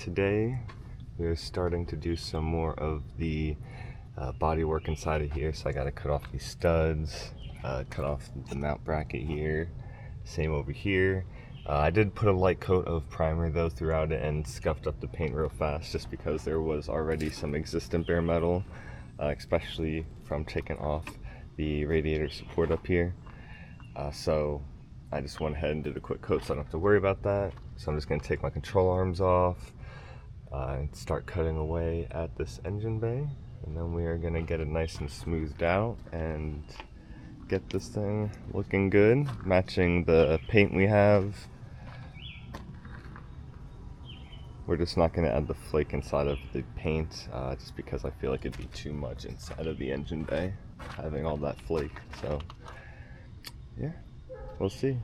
today we're starting to do some more of the body work inside of here. So I got to cut off these studs, cut off the mount bracket here, same over here. I did put a light coat of primer though throughout it and scuffed up the paint real fast just because there was already some existent bare metal, especially from taking off the radiator support up here. So I just went ahead and did a quick coat so I don't have to worry about that. So I'm just going to take my control arms off and start cutting away at this engine bay, and then we are going to get it nice and smoothed out and get this thing looking good, matching the paint we have. We're just not going to add the flake inside of the paint just because I feel like it'd be too much inside of the engine bay having all that flake. So yeah, we'll see.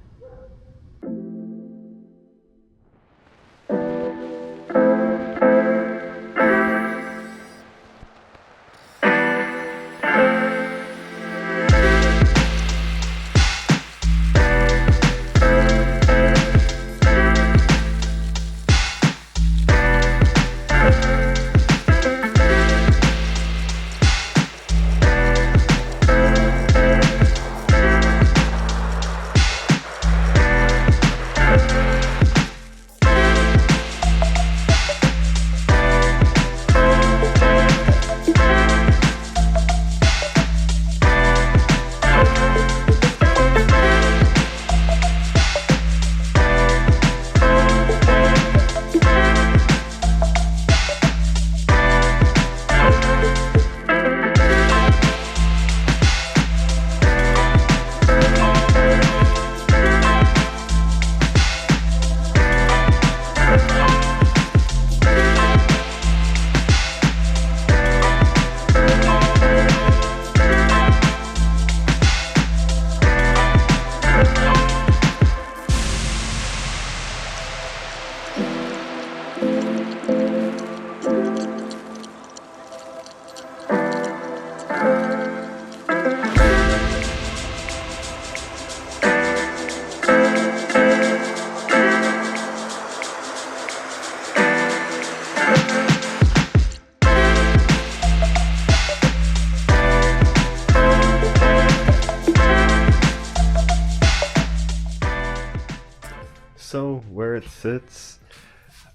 So where it sits,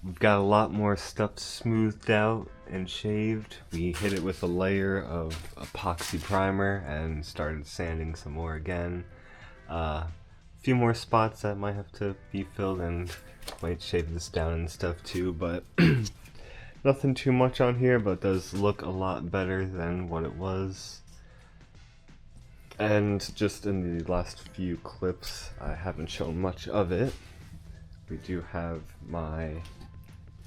we've got a lot more stuff smoothed out and shaved. We hit it with a layer of epoxy primer and started sanding some more again. A few more spots that might have to be filled and might shave this down and stuff too, but nothing too much on here, but does look a lot better than what it was. And just in the last few clips, I haven't shown much of it. We do have my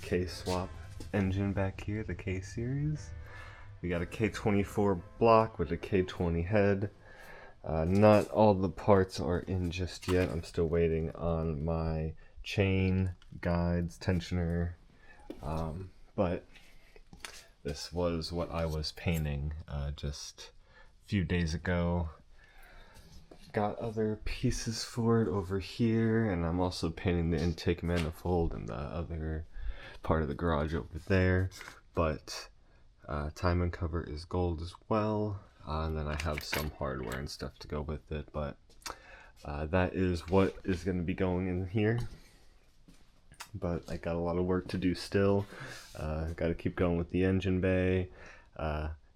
K-swap engine back here, the K-series. We got a K24 block with a K20 head. Not all the parts are in just yet. I'm still waiting on my chain, guides, tensioner. But this was what I was painting just a few days ago. Got other pieces for it over here, and I'm also painting the intake manifold and the other part of the garage over there. But timing cover is gold as well, and then I have some hardware and stuff to go with it, but that is what is going to be going in here. But I got a lot of work to do still. Got to keep going with the engine bay.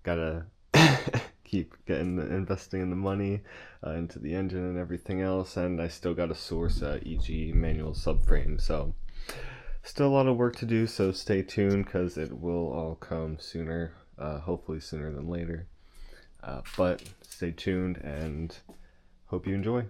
Gotta keep investing in the money into the engine and everything else, and I still got to source EG manual subframe, so still a lot of work to do. So stay tuned because it will all come sooner, hopefully sooner than later, but stay tuned and hope you enjoy.